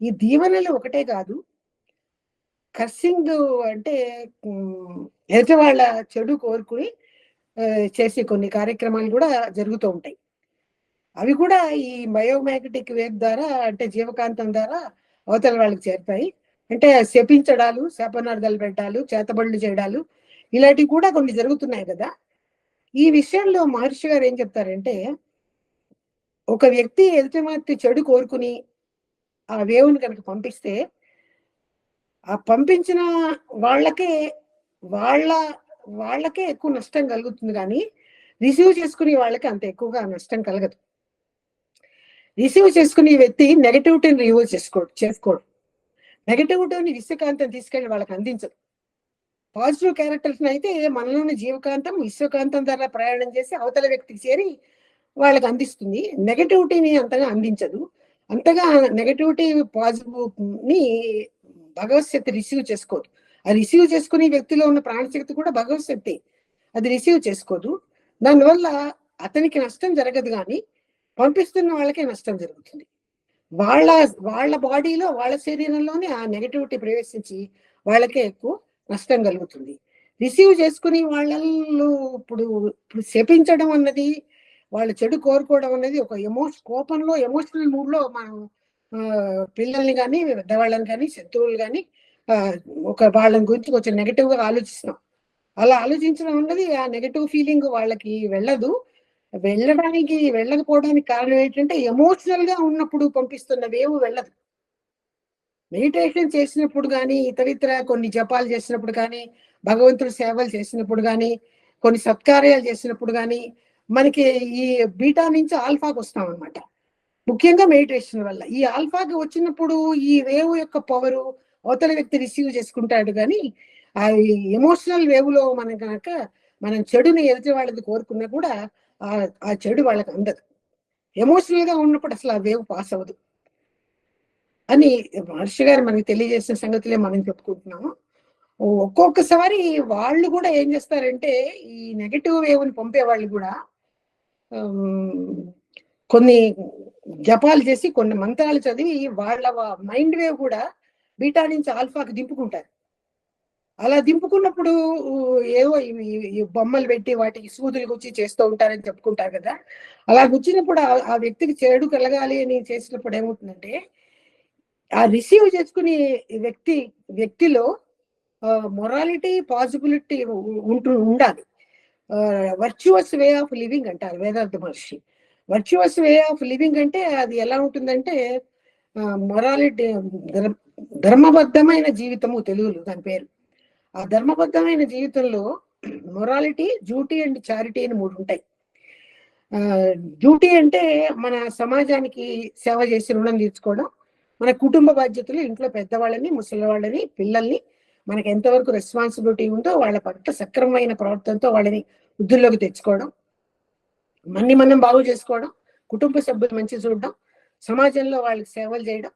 ఈ దీవెనలు ఒకటే కాదు, కర్సింగ్ అంటే ఎదుటి వాళ్ళ చెడు కోరుకుని చేసే కొన్ని కార్యక్రమాలు కూడా జరుగుతూ ఉంటాయి. అవి కూడా ఈ బయోమాగ్నెటిక్ వేవ్ ద్వారా, అంటే జీవకాంతం ద్వారా అవతల వాళ్ళకి చేరుతాయి. అంటే శపించడాలు, శాపనార్థాలు పెట్టాలు, చేతబడులు చేయడాలు, ఇలాంటివి కూడా కొన్ని జరుగుతున్నాయి కదా. ఈ విషయంలో మహర్షి గారు ఏం చెప్తారంటే, ఒక వ్యక్తి ఎదుటి వ్యక్తి చెడు కోరుకుని ఆ వేవుని కనుక పంపిస్తే, ఆ పంపించిన వాళ్ళకే వాళ్ళ వాళ్ళకే ఎక్కువ నష్టం కలుగుతుంది, కానీ రిసీవ్ చేసుకునే వాళ్ళకి అంత ఎక్కువగా నష్టం కలగదు. రిసీవ్ చేసుకునే వ్యక్తి నెగటివిటీని రిమూవ్ చేసుకోడు. నెగటివిటీని విశ్వకాంతం తీసుకెళ్లి వాళ్ళకి అందించదు. పాజిటివ్ క్యారెక్టర్స్ అయితే మనలోని జీవకాంతం విశ్వకాంతం ద్వారా ప్రయాణం చేసి అవతల వ్యక్తికి చేరి వాళ్ళకి అందిస్తుంది. నెగటివిటీని అంతగా అందించదు. అంతగా నెగటివిటీ పాజిటివ్ ని భగవత్ శక్తి రిసీవ్ చేసుకోదు. ఆ రిసీవ్ చేసుకునే వ్యక్తిలో ఉన్న ప్రాణశక్తి కూడా భగవత్ శక్తి, అది రిసీవ్ చేసుకోదు. దానివల్ల అతనికి నష్టం జరగదు, కానీ పంపిస్తున్న వాళ్ళకే నష్టం జరుగుతుంది. వాళ్ళ వాళ్ళ బాడీలో, వాళ్ళ శరీరంలోనే ఆ నెగటివిటీ ప్రవేశించి వాళ్ళకే ఎక్కువ నష్టం కలుగుతుంది. రిసీవ్ చేసుకుని వాళ్ళలో ఇప్పుడు ఇప్పుడు శపించడం అన్నది, వాళ్ళు చెడు కోరుకోవడం అనేది ఒక కోపంలో, ఎమోషనల్ మూడ్లో మనం పిల్లల్ని కానీ, పెద్దవాళ్ళని కానీ, శత్రువులు కానీ ఒక వాళ్ళని గురించి కొంచెం నెగటివ్గా ఆలోచిస్తున్నాం. అలా ఆలోచించడం అన్నది ఆ నెగటివ్ ఫీలింగ్ వాళ్ళకి వెళ్ళదు. వెళ్ళకపోవడానికి కారణం ఏంటంటే, ఎమోషనల్ గా ఉన్నప్పుడు పంపిస్తున్న వేవ్ వెళ్ళదు. మెడిటేషన్ చేసినప్పుడు కానీ, ఇతరితర కొన్ని జపాలు చేసినప్పుడు కానీ, భగవంతుడి సేవలు చేసినప్పుడు కానీ, కొన్ని సత్కార్యాలు చేసినప్పుడు కానీ మనకి ఈ బీటా నుంచి ఆల్ఫాకి వస్తాం అనమాట. ముఖ్యంగా మెడిటేషన్ వల్ల ఈ ఆల్ఫాకి వచ్చినప్పుడు ఈ వేవ్ యొక్క పవరు అవతల వ్యక్తి రిసీవ్ చేసుకుంటాడు, కానీ ఆ ఎమోషనల్ వేవ్ లో మనం కనుక మనం చెడుని ఎదుటి వాళ్ళది కోరుకున్నా కూడా ఆ చెడు వాళ్ళకి అందదు. ఎమోషనల్ గా ఉన్నప్పుడు అసలు ఆ వేవ్ పాస్ అవ్వదు అని మహర్షి గారు మనకి తెలియజేసిన సంగతులే మనం చెప్పుకుంటున్నాము. ఒక్కొక్కసారి వాళ్ళు కూడా ఏం చేస్తారంటే, ఈ నెగటివ్ వేవ్ని పంపే వాళ్ళు కూడా కొన్ని జపాలు చేసి, కొన్ని మంత్రాలు చదివి వాళ్ళ మైండ్ వేవ్ కూడా బీటా నుంచి ఆల్ఫాకి దింపుకుంటారు. అలా దింపుకున్నప్పుడు ఏవో ఈ బొమ్మలు పెట్టి వాటికి సూదులు గుచ్చి చేస్తూ ఉంటారని చెప్పుకుంటారు కదా. అలా గుచ్చినప్పుడు ఆ వ్యక్తికి చెడు కలగాలి అని చేసినప్పుడు ఏమవుతుందంటే, ఆ రిసీవ్ చేసుకునే వ్యక్తిలో మొరాలిటీ, పాజిబిలిటీ ఉండాలి. వర్చువస్ వే ఆఫ్ లివింగ్ అంటారు వేదాంత మహర్షి. వర్చువస్ వే ఆఫ్ లివింగ్ అంటే అది ఎలా ఉంటుందంటే, మొరాలిటీ, ధర్మబద్ధమైన జీవితము తెలుగులో దాని పేరు. ఆ ధర్మబద్ధమైన జీవితంలో మొరాలిటీ, డ్యూటీ అండ్ చారిటీ అని 3 ఉంటాయి. డ్యూటీ అంటే మన సమాజానికి సేవ చేసి రుణం తీర్చుకోవడం, మన కుటుంబ బాధ్యతలు, ఇంట్లో పెద్దవాళ్ళని, ముసలి వాళ్ళని, పిల్లల్ని మనకి ఎంతవరకు రెస్పాన్సిబిలిటీ ఉందో వాళ్ళ పట్ల సక్రమమైన ప్రవర్తనతో వాళ్ళని వృద్ధుల్లోకి తెచ్చుకోవడం, మనం బాగు చేసుకోవడం, కుటుంబ సభ్యులు మంచి చూడడం, సమాజంలో వాళ్ళకి సేవలు చేయడం,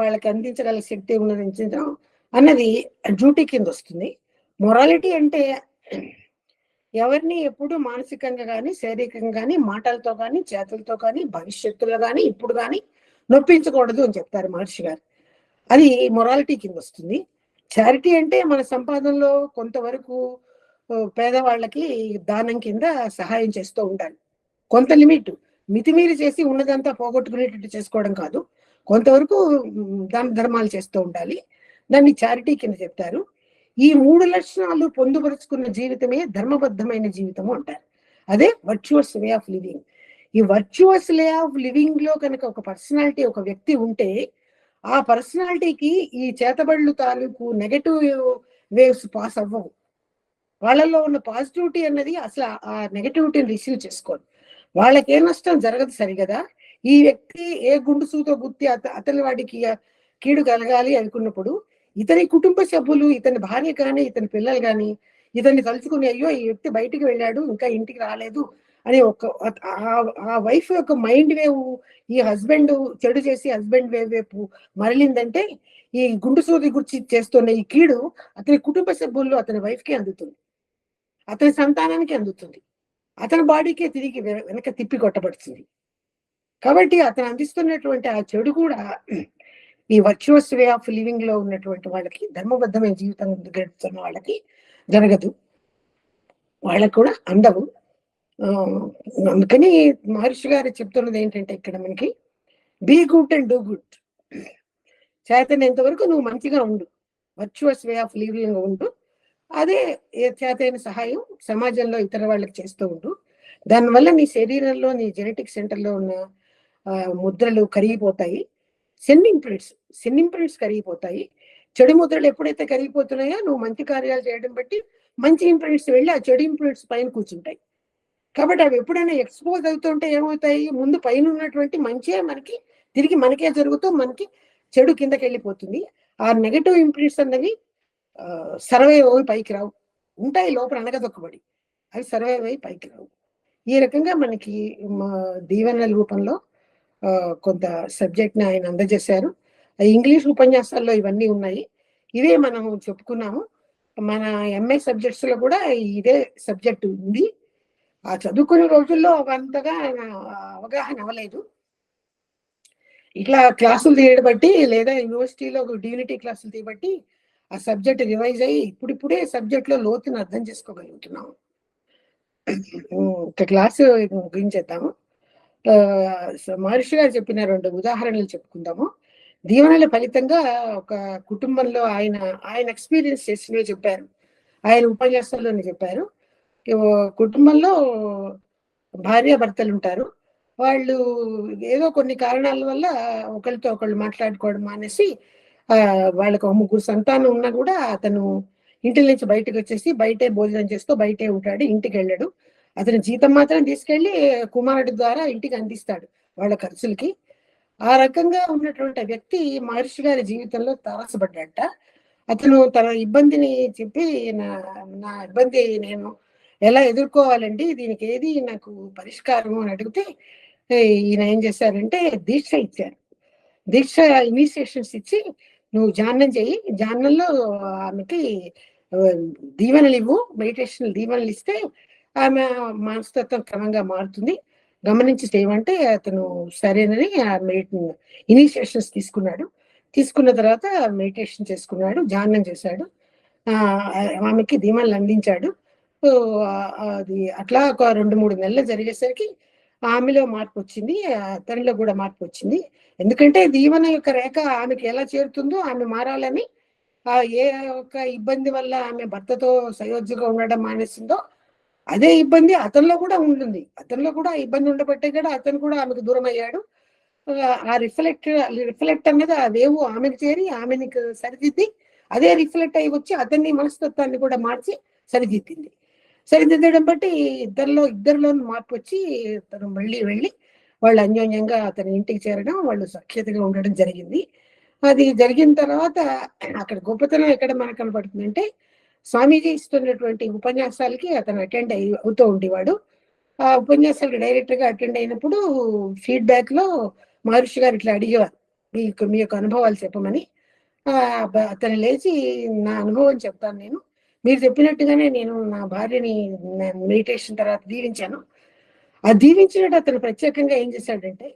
వాళ్ళకి అందించగల శక్తి ఉన్నదించడం అన్నది డ్యూటీ కింద వస్తుంది. మొరాలిటీ అంటే ఎవరిని ఎప్పుడు మానసికంగా కానీ, శారీరకంగా కానీ, మాటలతో కానీ, చేతులతో కానీ, భవిష్యత్తులో కానీ, ఇప్పుడు కానీ నొప్పించకూడదు అని చెప్తారు మహర్షి గారు. అది మొరాలిటీ కింద వస్తుంది. చారిటీ అంటే మన సంపాదనలో కొంతవరకు పేదవాళ్ళకి దానం కింద సహాయం చేస్తూ ఉండాలి. కొంత లిమిట్, మితిమీరి చేసి ఉన్నదంతా పోగొట్టుకునేటట్టు చేసుకోవడం కాదు. కొంతవరకు దాన ధర్మాలు చేస్తూ ఉండాలి. దాన్ని చారిటీ కింద చెప్తారు. ఈ 3 లక్షణాలు పొందుపరుచుకున్న జీవితమే ధర్మబద్ధమైన జీవితము అంటారు. అదే వర్చువస్ వే ఆఫ్ లివింగ్. ఈ వర్చువస్ వే ఆఫ్ లివింగ్ లో కనుక ఒక పర్సనాలిటీ, ఒక వ్యక్తి ఉంటే, ఆ పర్సనాలిటీకి ఈ చేతబడులు తాలూకు నెగటివ్ వేవ్స్ పాస్ అవ్వవు. వాళ్ళలో ఉన్న పాజిటివిటీ అన్నది అసలు ఆ నెగటివిటీని రిసీవ్ చేసుకోరు. వాళ్ళకి ఏ నష్టం జరగదు సరిగదా. ఈ వ్యక్తి ఏ గుండు సూతో గుర్తి అతని వాడికి కీడు కలగాలి అనుకున్నప్పుడు, ఇతని కుటుంబ సభ్యులు, ఇతని భార్య కానీ, ఇతని పిల్లలు కానీ ఇతన్ని తలుచుకుని, అయ్యో ఈ వ్యక్తి బయటికి వెళ్ళాడు ఇంకా ఇంటికి రాలేదు అని ఆ వైఫ్ యొక్క మైండ్ వేవ్ ఈ హస్బెండ్ చెడు చేసి హస్బెండ్ వేవ్ వైపు మరలిందంటే, ఈ గుండు సూది గుర్చి చేస్తున్న ఈ కీడు అతని కుటుంబ సభ్యుల్లో అతని వైఫ్కి అందుతుంది, అతని సంతానానికి అందుతుంది, అతని బాడీకే తిరిగి వెనక తిప్పి కొట్టబడుతుంది. కాబట్టి అతను అందిస్తున్నటువంటి ఆ చెడు కూడా ఈ వర్చువస్ వే ఆఫ్ లివింగ్ లో ఉన్నటువంటి వాళ్ళకి, ధర్మబద్ధమైన జీవితం గడుపుతున్న వాళ్ళకి జరగదు, వాళ్ళకు కూడా అందవు. అందుకని మహర్షి గారు చెప్తున్నది ఏంటంటే ఇక్కడ మనకి be good and do good. చేతనంత వరకు నువ్వు మంచిగా ఉండు, వర్చువస్ వే ఆఫ్ లివింగ్ ఉండు. అదే చేతైన సహాయం సమాజంలో ఇతర వాళ్ళకి చేస్తూ ఉండు. దానివల్ల నీ శరీరంలో, నీ జెనెటిక్ సెంటర్లో ఉన్న ముద్రలు కరిగిపోతాయి. సెన్ ఇంప్రింట్స్ కరిగిపోతాయి. చెడు ముద్రలు ఎప్పుడైతే కరిగిపోతున్నాయో నువ్వు మంచి కార్యాలు చేయడం బట్టి మంచి ఇంప్రింట్స్ వెళ్ళి ఆ చెడు ఇంప్రింట్స్ పైన కూర్చుంటాయి. కాబట్టి అవి ఎప్పుడైనా ఎక్స్పోజ్ అవుతుంటే ఏమవుతాయి, ముందు పైన ఉన్నటువంటి మంచే మనకి తిరిగి మనకే జరుగుతూ మనకి చెడు కిందకి వెళ్ళిపోతుంది. ఆ నెగటివ్ ఇంప్రింట్స్ అన్నవి సర్వైవ్ అవి పైకి రావు, ఉంటాయి లోపల అనగదొక్కబడి, అవి సర్వైవ్ అయి పైకి రావు. ఈ రకంగా మనకి దీవెనల రూపంలో కొంత సబ్జెక్ట్ని ఆయన అందజేశారు. ఇంగ్లీష్ ఉపన్యాసాల్లో ఇవన్నీ ఉన్నాయి. ఇవే మనం చెప్పుకున్నాము. మన ఎంఏ సబ్జెక్ట్స్ లో కూడా ఇదే సబ్జెక్ట్ ఉంది. ఆ చదువుకునే రోజుల్లో అంతగా అవగాహన అవ్వలేదు. ఇట్లా క్లాసులు తీయడం బట్టి, లేదా యూనివర్సిటీలో డివినిటీ క్లాసులు తీయబట్టి ఆ సబ్జెక్ట్ రివైజ్ అయ్యి ఇప్పుడిప్పుడే సబ్జెక్ట్ లో లోతుని అర్థం చేసుకోగలుగుతున్నాము. ఒక క్లాసు ముగించేద్దాము. మహర్షి గారు చెప్పిన 2 ఉదాహరణలు చెప్పుకుందాము. దీవెనల ఫలితంగా ఒక కుటుంబంలో ఆయన ఎక్స్పీరియన్స్ చేసినవి చెప్పారు, ఆయన ఉపన్యాసాల్లోనే చెప్పారు. కుటుంబంలో భార్యాభర్తలు ఉంటారు. వాళ్ళు ఏదో కొన్ని కారణాల వల్ల ఒకరితో ఒకళ్ళు మాట్లాడుకోవడం మానేసి, వాళ్ళకు 3 సంతానం ఉన్నా కూడా అతను ఇంటి నుంచి బయటకు వచ్చేసి బయటే భోజనం చేస్తూ బయటే ఉంటాడు, ఇంటికి వెళ్ళడు. అతని జీతం మాత్రం తీసుకెళ్లి కుమారుడి ద్వారా ఇంటికి అందిస్తాడు వాళ్ళ ఖర్చులకి. ఆ రకంగా ఉన్నటువంటి వ్యక్తి మహర్షి గారి జీవితంలో తారసపడ్డట. అతను తన ఇబ్బందిని చెప్పి, నా ఇబ్బంది నేను ఎలా ఎదుర్కోవాలండి, దీనికి ఏది నాకు పరిష్కారం అని అడిగితే ఈయన ఏం చేశారంటే దీక్ష ఇచ్చారు. దీక్ష ఇనిషియేషన్స్ ఇచ్చి, నువ్వు ధ్యానం చెయ్యి, ధ్యానంలో ఆమెకి దీవెనలు ఇవ్వు, మెడిటేషన్ దీవెనలు ఇస్తే ఆమె మనస్తత్వం క్రమంగా మారుతుంది, గమనించి చేయమంటే అతను సరేనని ఇనిషియేషన్స్ తీసుకున్నాడు. తీసుకున్న తర్వాత మెడిటేషన్ చేసుకున్నాడు, ధ్యానం చేశాడు, ఆమెకి దీవెనలు అందించాడు. అది అట్లా ఒక 2-3 నెలలు జరిగేసరికి ఆమెలో మార్పు వచ్చింది, అతనిలో కూడా మార్పు వచ్చింది. ఎందుకంటే దీవెన యొక్క రేఖ ఆమెకి ఎలా చేరుతుందో, ఆమె మారాలని, ఏ ఒక్క ఇబ్బంది వల్ల ఆమె భర్తతో సయోధ్యగా ఉండడం మానేసిందో అదే ఇబ్బంది అతనిలో కూడా ఉంటుంది. అతనిలో కూడా ఇబ్బంది ఉండబట్టే కూడా అతను కూడా ఆమెకు దూరం అయ్యాడు. ఆ రిఫ్లెక్ట్ అన్నది ఆ వేవు ఆమెకు చేరి ఆమెని సరిదిద్ది, అదే రిఫ్లెక్ట్ అయ్యి వచ్చి అతన్ని మనస్తత్వాన్ని కూడా మార్చి సరిదిద్దింది. సరిదిద్దడం బట్టి ఇద్దరిలో మార్పు వచ్చి తను మళ్ళీ వెళ్ళి వాళ్ళు అన్యోన్యంగా అతని ఇంటికి చేరడం, వాళ్ళు సఖ్యతగా ఉండడం జరిగింది. అది జరిగిన తర్వాత అక్కడ గొప్పతనం ఎక్కడ మనకు కనబడుతుందంటే, స్వామీజీ ఇస్తున్నటువంటి ఉపన్యాసాలకి అతను అటెండ్ అవుతూ ఉండేవాడు. ఆ ఉపన్యాసాలకు డైరెక్ట్ గా అటెండ్ అయినప్పుడు ఫీడ్బ్యాక్ లో మహర్షి గారు ఇట్లా అడిగేవారు, మీ యొక్క అనుభవాలు చెప్పమని. అతను లేచి, నా అనుభవం చెప్తాను నేను, మీరు చెప్పినట్టుగానే నేను నా భార్యని మెడిటేషన్ తర్వాత దీవించాను. ఆ దీవించినట్టు అతను ప్రత్యేకంగా ఏం చేశాడంటే,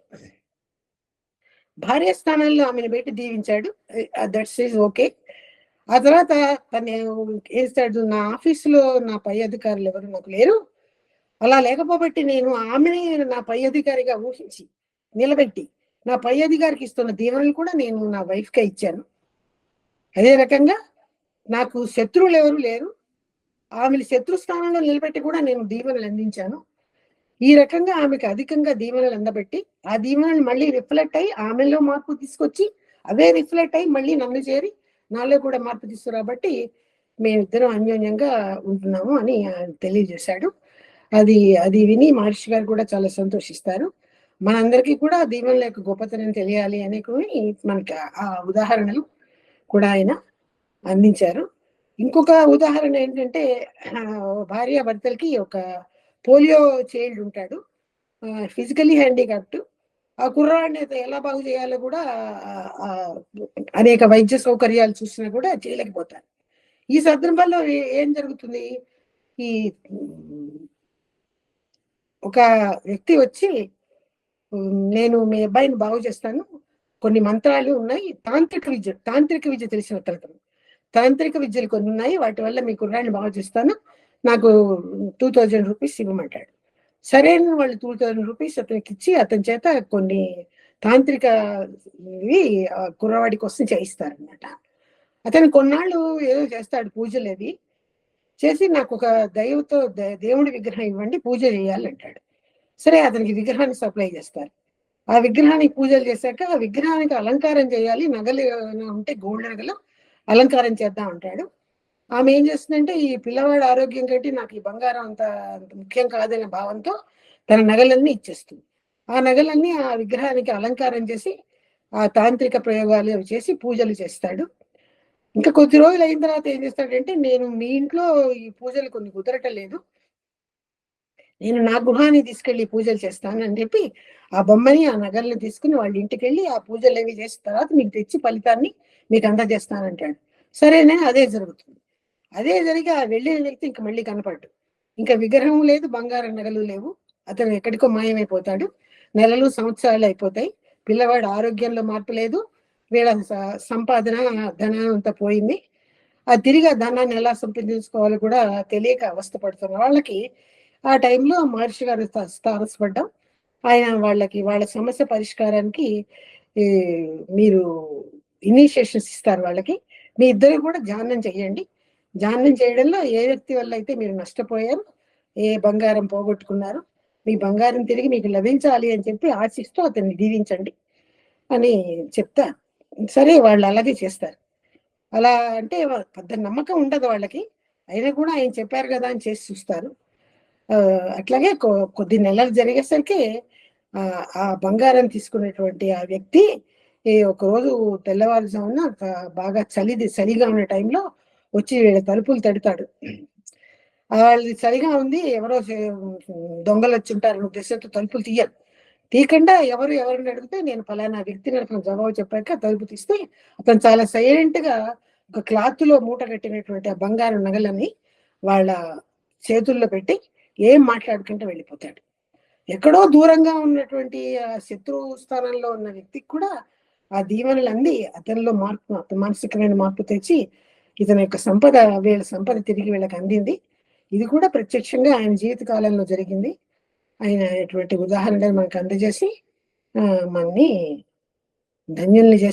భార్య స్థానంలో ఆమెను పెట్టి దీవించాడు. That's is okay. ఆ తర్వాత తను వేస్తాడు, నా ఆఫీసులో నా పై అధికారులు ఎవరు నాకు లేరు, అలా లేకపోబట్టి నేను ఆమెని నా పై అధికారిగా ఊహించి నిలబెట్టి నా పై అధికారికి ఇస్తున్న దీవెనలు కూడా నేను నా వైఫ్కే ఇచ్చాను. అదే రకంగా నాకు శత్రువులు ఎవరు లేరు, ఆమెను శత్రు స్థానంలో నిలబెట్టి కూడా నేను దీవెనలు అందించాను. ఈ రకంగా ఆమెకు అధికంగా దీవెనలు అందబెట్టి ఆ దీవెనలు మళ్ళీ రిఫ్లెక్ట్ అయ్యి ఆమెలో మార్పు తీసుకొచ్చి అవే రిఫ్లెక్ట్ అయ్యి మళ్ళీ నన్ను చేరి నాలో కూడా మార్పు తీసుకురాబట్టి మేమిద్దరం అన్యోన్యంగా ఉంటున్నాము అని తెలియజేశాడు. అది విని మహర్షి గారు కూడా చాలా సంతోషిస్తారు. మనందరికీ కూడా దీవెనల యొక్క గొప్పతనం తెలియాలి అనే మనకి ఆ ఉదాహరణలు కూడా ఆయన అందించారు. ఇంకొక ఉదాహరణ ఏంటంటే, భార్య భర్తలకి ఒక పోలియో చైల్డ్ ఉంటాడు, ఫిజికల్లీ హ్యాండిక్యాప్డ్. ఆ కుర్రాడిని ఎలా బాగు చేయాలో కూడా అనేక వైద్య సౌకర్యాలు చూసినా కూడా చేయలేకపోతారు. ఈ సందర్భంలో ఏం జరుగుతుంది, ఈ ఒక వ్యక్తి వచ్చి, నేను మీ అబ్బాయిని బాగు చేస్తాను, కొన్ని మంత్రాలు ఉన్నాయి. తాంత్రిక విద్య తెలిసిన అతను. తాంత్రిక విద్యలు కొన్ని ఉన్నాయి. వాటి వల్ల మీ కుర్రాడిని బాగు చేస్తాను. నాకు ₹2000 ఇవ్వమంటాడు. సరే అని వాళ్ళు ₹2000 అతనికిచ్చి అతని చేత కొన్ని తాంత్రిక ఇవి కుర్రవాడి కోసం చేయిస్తారనమాట. అతను కొన్నాళ్ళు ఏదో చేస్తాడు పూజలవి. చేసి నాకొక దేవుడి విగ్రహం ఇవ్వండి పూజ చేయాలంటాడు. సరే అతనికి విగ్రహాన్ని సప్లై చేస్తారు. ఆ విగ్రహానికి పూజలు చేశాక ఆ విగ్రహానికి అలంకారం చేయాలి. నగలు ఏమైనా ఉంటే గోల్డ్ నగలు అలంకారం చేద్దాం అంటాడు. ఆమె ఏం చేస్తుందంటే ఈ పిల్లవాడి ఆరోగ్యం కంటే నాకు ఈ బంగారం అంత ముఖ్యం కాదనే భావంతో తన నగలన్నీ ఇచ్చేస్తుంది. ఆ నగలన్నీ ఆ విగ్రహానికి అలంకారం చేసి ఆ తాంత్రిక ప్రయోగాలు అవి చేసి పూజలు చేస్తాడు. ఇంకా కొద్ది రోజులు అయిన తర్వాత ఏం చేస్తాడంటే నేను మీ ఇంట్లో ఈ పూజలు కొన్ని కుదరటం లేదు. నేను నా గృహాన్ని తీసుకెళ్లి పూజలు చేస్తాను అని చెప్పి ఆ బొమ్మని ఆ నగల్ని తీసుకుని వాళ్ళ ఇంటికి వెళ్ళి ఆ పూజలు అవి చేసిన తర్వాత మీకు తెచ్చి ఫలితాన్ని మీకు అందజేస్తానంటాడు. సరేనే అదే జరుగుతుంది. అదే జరిగి ఆ వెళ్ళిన వ్యక్తి ఇంక మళ్ళీ కనపడ్డు. ఇంకా విగ్రహం లేదు, బంగారం నగలు లేవు. అతను ఎక్కడికో మాయమైపోతాడు. నెలలు సంవత్సరాలు అయిపోతాయి. పిల్లవాడు ఆరోగ్యంలో మార్పు లేదు. వీళ్ళ సంపాదన ధనం అంతా పోయింది. ఆ తిరిగి ఆ ధనాన్ని ఎలా సంపాదించుకోవాలో కూడా తెలియక అవస్థ పడుతున్న వాళ్ళకి ఆ టైంలో మహర్షి గారు తారసపడ్డాం. ఆయన వాళ్ళ సమస్య పరిష్కారానికి ఈ మీరు ఇనిషియేషన్స్ ఇస్తారు వాళ్ళకి. మీ ఇద్దరు కూడా ధ్యానం చేయండి. ధ్యానం చేయడంలో ఏ వ్యక్తి వల్ల అయితే మీరు నష్టపోయారు, ఏ బంగారం పోగొట్టుకున్నారు, మీ బంగారం తిరిగి మీకు లభించాలి అని చెప్పి ఆశిస్తూ అతన్ని దీవించండి అని చెప్తా. సరే వాళ్ళు అలాగే చేస్తారు. అలా అంటే పెద్ద నమ్మకం ఉండదు వాళ్ళకి. అయినా కూడా ఆయన చెప్పారు కదా అని చేసి చూస్తారు. అట్లాగే కొద్ది నెలలు జరిగేసరికి ఆ బంగారం తీసుకునేటువంటి ఆ వ్యక్తి ఒకరోజు తెల్లవారుజామున బాగా చలిగా ఉన్న టైంలో వచ్చి వీళ్ళ తలుపులు తడతాడు. వాళ్ళది చలిగా ఉంది, ఎవరో దొంగలు వచ్చి ఉంటారు ఉద్దేశంతో తలుపులు తీయరు. తీయకుండా ఎవరిని అడిగితే నేను ఫలానా వ్యక్తిని అతను జవాబు చెప్పాక తలుపు తీస్తే అతను చాలా సైలెంట్ గా ఒక క్లాత్ లో మూట కట్టినటువంటి ఆ బంగారు నగలని వాళ్ళ చేతుల్లో పెట్టి ఏం మాట్లాడుకుంటూ వెళ్ళిపోతాడు. ఎక్కడో దూరంగా ఉన్నటువంటి ఆ శత్రు స్థానంలో ఉన్న వ్యక్తికి కూడా ఆ దీవెనలు అంది అతనిలో మానసికమైన మార్పు తెచ్చి ఇతని యొక్క వీళ్ళ సంపద తిరిగి వీళ్ళకి అందింది. ఇది కూడా ప్రత్యక్షంగా ఆయన జీవిత కాలంలో జరిగింది. ఆయన అటువంటి ఉదాహరణలు మనకు అందజేసి మనని ధన్యుల్ని చేసి